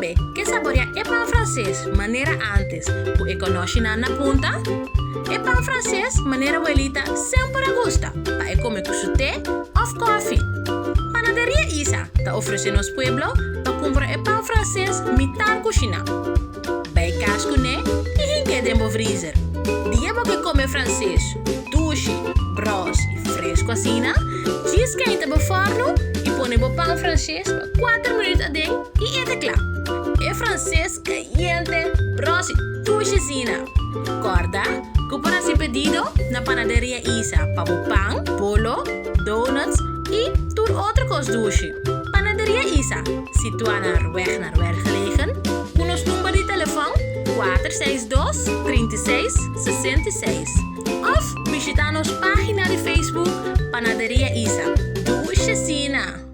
sabe que saborear é pão francês, maneira antes, o econoce na punta? É pão francês, maneira abuelita, sempre gusta, para comer com sauté ou coffee. Panaderia Isa está oferecendo aos pueblos para comprar o pão francês mitar cozinha. Bij cascuné e rinque dentro do freezer. Dia que come francês, douche, bros e fresco assim, desquenta o forno e põe o pão francês por 4 minutos dentro e é claro. É francês caliente, bros e douche assim. Corda, compra seu pedido na panaderia Isa para o pão, bolo, donuts e tudo outra coisa doce. Panaderia Isa, situada na Rueg gelegen, com ons número de telefoon 462-3666. Of visita nos página de Facebook Panaderia Isa. Doce Sina.